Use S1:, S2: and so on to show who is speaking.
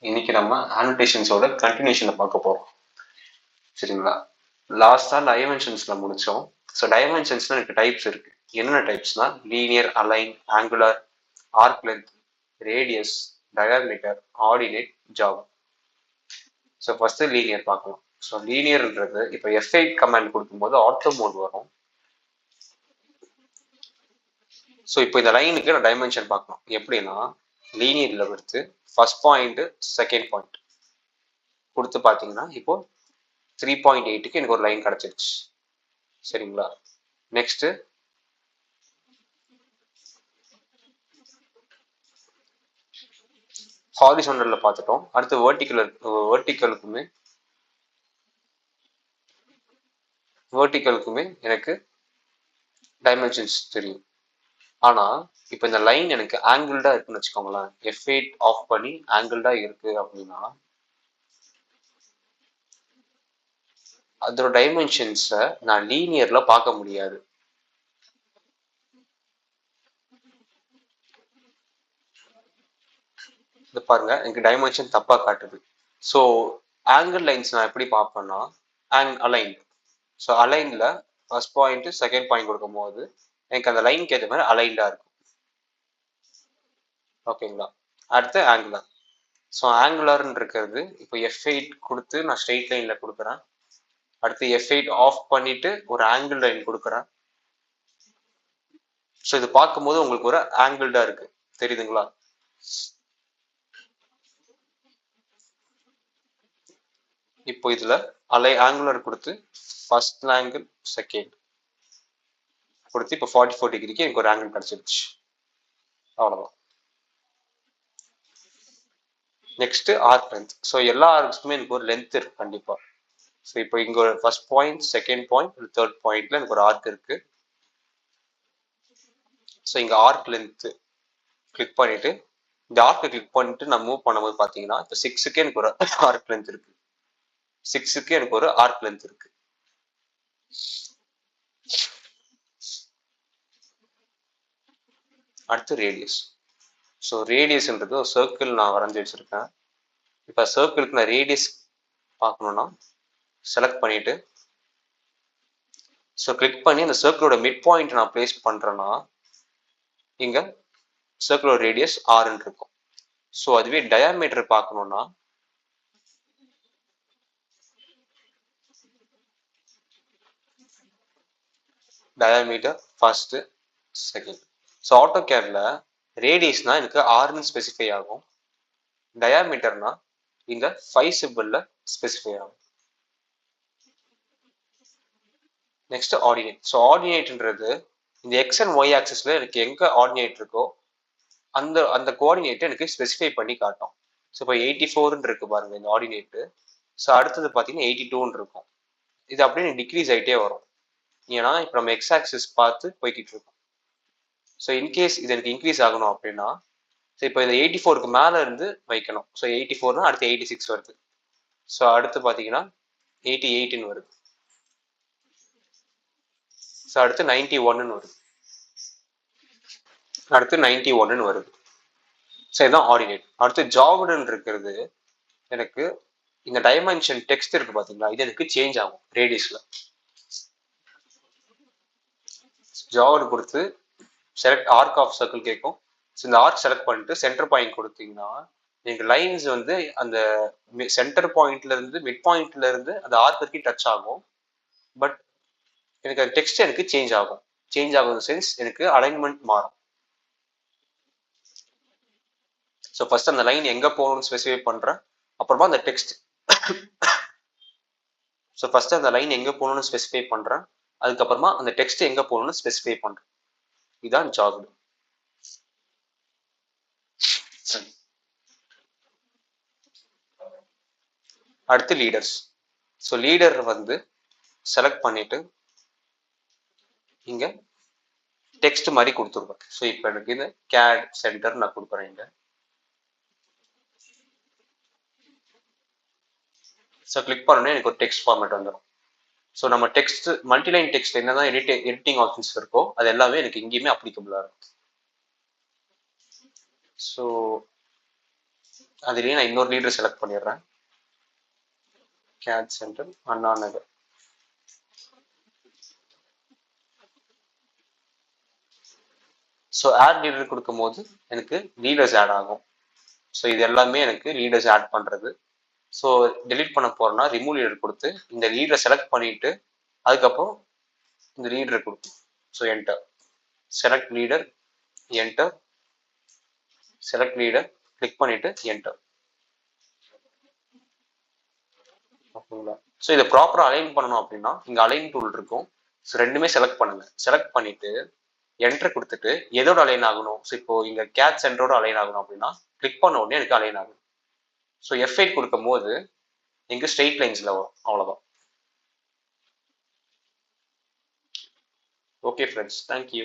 S1: இன்னைக்கு நம்ம ஆனோடேஷன்ஸோட கண்டினியூஷனை பார்க்க போறோம். சரிங்களா? லாஸ்டா டைமென்ஷன்ஸ்ல முடிச்சோம். ஸோ டைமென்ஷன்ஸ்ல எனக்கு டைப்ஸ் இருக்கு. என்னென்ன டைப்ஸ்னா linear, align, angular, arc length, radius, diameter, ordinate, ஜாவ். ஸோ ஃபர்ஸ்ட் லீனியர் பார்க்கலாம். ஸோ லீனியர்ன்றது இப்போ F8 கமாண்ட் கொடுக்கும்போது ஆட்டோ மோட் வரும். ஸோ இப்போ இந்த லைனுக்கு நான் டைமென்ஷன் பார்க்கணும். எப்படின்னா லீனியர்ல எடுத்து ஃபர்ஸ்ட் பாயிண்ட், செகண்ட் பாயிண்ட் கொடுத்து பார்த்தீங்கன்னா இப்போ 3.8க்கு எனக்கு ஒரு லைன் கிடைச்சிருச்சு. சரிங்களா? நெக்ஸ்ட் ஹாரிசான்டல்ல பார்த்துட்டோம். அடுத்து வேர்டிக்கலுக்குமே எனக்கு டைமென்ஷன்ஸ் தெரியும். ஆனா இப்போ இந்த லைன் எனக்கு ஆங்கிள்டா இருக்குன்னு வச்சுக்கோங்களேன். F8 ஆஃப் பண்ணி ஆங்கிள்டா இருக்கு அப்படின்னா அதோட டைமென்ஷன்ஸை நான் லீனியர்ல பார்க்க முடியாது. இது பாருங்க, எனக்கு டைமென்ஷன் தப்பா காட்டுது. ஸோ ஆங்கிள் லைன்ஸ் நான் எப்படி பார்ப்பேன்னா அலைன். ஸோ அலைன்ல ஃபர்ஸ்ட் பாயிண்ட், செகண்ட் பாயிண்ட் கொடுக்கும் போது எனக்கு அந்த லைனுக்கு ஏற்ற மாதிரி அலைன்டா இருக்கும். ஓகேங்களா? அடுத்து ஆங்குலர். ஸோ ஆங்குலர்னு இருக்கிறது இப்போ F8 கொடுத்து நான் ஸ்ட்ரெயிட் லைன்ல கொடுக்குறேன். அடுத்து F8 ஆஃப் பண்ணிட்டு ஒரு ஆங்கிள் லைன் கொடுக்குறேன். ஸோ இது பார்க்கும்போது உங்களுக்கு ஒரு ஆங்கிள்டா இருக்கு, தெரியுதுங்களா? இப்போ இதுல ஆங்குலர் கொடுத்து ஃபர்ஸ்ட் ஆங்கிள், செகண்ட் கொடுத்து இப்போ 44 டிகிரிக்கு எனக்கு ஒரு ஆங்கிள் கிடைச்சிருச்சு. அவ்வளவுதான். Next arc length. ஸோ எல்லா ஆர்க்ஸ்க்குமே எனக்கு ஒரு லென்த் இருக்கு கண்டிப்பா. ஸோ இப்போ இங்க ஒரு first point, second point, third பாயிண்ட்ல எனக்கு ஒரு ஆர்க் இருக்கு. ஸோ இங்க ஆர்க் லென்த் கிளிக் பண்ணிட்டு இந்த ஆர்க்கை கிளிக் பண்ணிட்டு நான் மூவ் பண்ணும்போது பாத்தீங்கன்னா இப்போ 6க்கு எனக்கு ஒரு ஆர்க் லென்த் இருக்கு. 6க்கு எனக்கு ஒரு ஆர்க் லென்த் இருக்கு. அடுத்து ரேடியஸ். ஸோ ரேடியஸ்ன்றது ஒரு சர்க்கிள் நான் வரைஞ்சி வச்சிருக்கேன். இப்போ சர்க்கிளுக்கு நான் ரேடியஸ் பார்க்கணும்னா செலக்ட் பண்ணிட்டு ஸோ கிளிக் பண்ணி அந்த சர்க்கிளோட மிட் பாயிண்ட் நான் பிளேஸ் பண்றேன்னா இங்க சர்க்கிளோட ரேடியஸ் ஆர்ன்னு இருக்கும். ஸோ அதுவே டயாமீட்டர் பார்க்கணும்னா டயாமீட்டர் ஃபர்ஸ்ட், செகண்ட். ஸோ ஆட்டோகேட்ல ரேடியஸ்னா எனக்கு ஆர்னு ஸ்பெசிஃபை ஆகும். டயாமீட்டர்னா இந்த 5 சிம்பிள்ல ஸ்பெசிஃபை ஆகும். Next ordinate. ஸோ ஆர்டினேட்ன்றது இந்த எக்ஸ் அண்ட் ஒய் ஆக்சிஸ்ல எனக்கு எங்க ஆர்டினேட் இருக்கோ அந்த அந்த கோஆர்டினேட்டை எனக்கு ஸ்பெசிஃபை பண்ணி காட்டும். ஸோ இப்போ 84 இருக்கு பாருங்க இந்த ஆர்டினேட்டு. ஸோ அடுத்தது பார்த்தீங்கன்னா 82 இருக்கும். இது அப்படியே டிக்ரீஸ் ஆகிட்டே வரும். ஏன்னா இப்போ நம்ம எக்ஸ் ஆக்சிஸ் பார்த்து போய்கிட்டு இருக்கோம். ஸோ இன்கேஸ் இது எனக்கு இன்க்ரீஸ் ஆகணும் அப்படின்னா இப்போ இந்த 84க்கு மேல இருந்து வைக்கணும். ஸோ 84னா அடுத்து 86 வருது. ஸோ அடுத்து பார்த்தீங்கன்னா 88 வருது. ஸோ அடுத்து 91 வருது. அடுத்து 91 வருது. ஸோ இதுதான் ஆர்டினேட். அடுத்து ஜாவ்டுன்னு இருக்கிறது எனக்கு இந்த டைமென்ஷன் டெக்ஸ்ட் இருக்கு பாத்தீங்களா, இது எனக்கு சேஞ்ச் ஆகும் ரேடியஸ்ல. ஜாவ்டு கொடுத்து செலக்ட் ஆர்க் ஆஃப் சர்க்கிள் கேட்கும். இந்த ஆர்க் செலக்ட் பண்ணிட்டு சென்டர் பாயிண்ட் கொடுத்தீங்கன்னா எனக்கு லைன்ஸ் வந்து அந்த சென்டர் பாயிண்ட்ல இருந்து மிட் பாயிண்ட்ல இருந்து அந்த ஆர்க் வரைக்கும் டச் ஆகும். பட் எனக்கு அந்த டெக்ஸ்ட் எனக்கு சேஞ்ச் ஆகும். சேஞ்ச் ஆகும் சென்ஸ் எனக்கு அலைன்மெண்ட் மாறும். ஸோ ஃபர்ஸ்ட் அந்த லைன் எங்க போகணும்னு ஸ்பெசிஃபை பண்றேன். அப்புறமா அந்த டெக்ஸ்ட். ஸோ ஃபர்ஸ்ட் அந்த லைன் எங்க போகணும்னு ஸ்பெசிஃபை பண்றேன். அதுக்கப்புறமா அந்த டெக்ஸ்ட் எங்க போகணும்னு ஸ்பெசிஃபை பண்றேன். இதுதான் ஜாவ்டு. அடுத்து லீடர்ஸ். ஸோ லீடர் வந்து செலக்ட் பண்ணிட்டு இங்க டெக்ஸ்ட் மாதிரி கொடுத்துருவேன். ஸோ இப்போ எனக்கு இது கேட் சென்டர் நான் கொடுக்குறேன். இங்க ஸோ கிளிக் பண்ணோன்னே எனக்கு ஒரு டெக்ஸ்ட் ஃபார்மேட் வந்துடும். ஸோ நம்ம டெக்ஸ்ட் மல்டிலைன் டெக்ஸ்ட் என்னதான் எடிட்டிங் ஆப்ஷன்ஸ் இருக்கோ அது எல்லாமே எனக்கு இங்கேயுமே அப்ளிகபிளா இருக்கும். ஸோ அதுலேயே நான் இன்னொரு லீடர் செலக்ட் பண்ணிடுறேன். Gate centre Anna Nagar. So add leader கொடுக்கும் போது எனக்கு லீடர்ஸ் ஆட் ஆகும். ஸோ இது எல்லாமே எனக்கு லீடர்ஸ் ஆட் பண்ணுறது. ஸோ டெலீட் பண்ண போகிறேன்னா ரிமூவ் லீடர் கொடுத்து இந்த லீடரை செலக்ட் பண்ணிவிட்டு அதுக்கப்புறம் இந்த லீடரை கொடுக்கும். So enter, select leader, enter, select leader, click பண்ணிவிட்டு என்டர். ஓகேங்களா? ஸோ இதை ப்ராப்பராக அலைன் பண்ணணும் அப்படின்னா இங்கே அலைன் டூல் இருக்கும். ஸோ ரெண்டுமே செலக்ட் பண்ணுங்க. செலக்ட் பண்ணிவிட்டு என்டர் கொடுத்துட்டு எதோட அலைன் ஆகணும். ஸோ இப்போ இங்கே கேட் சென்டரோட அலைன் ஆகணும் அப்படின்னா கிளிக் பண்ண உடனே எனக்கு அலைன் ஆகும். ஸோ F8 கொடுக்கும் போது இங்கே ஸ்ட்ரெயிட் லைன்ஸில் வரும். அவ்வளோதான். Okay friends, thank you.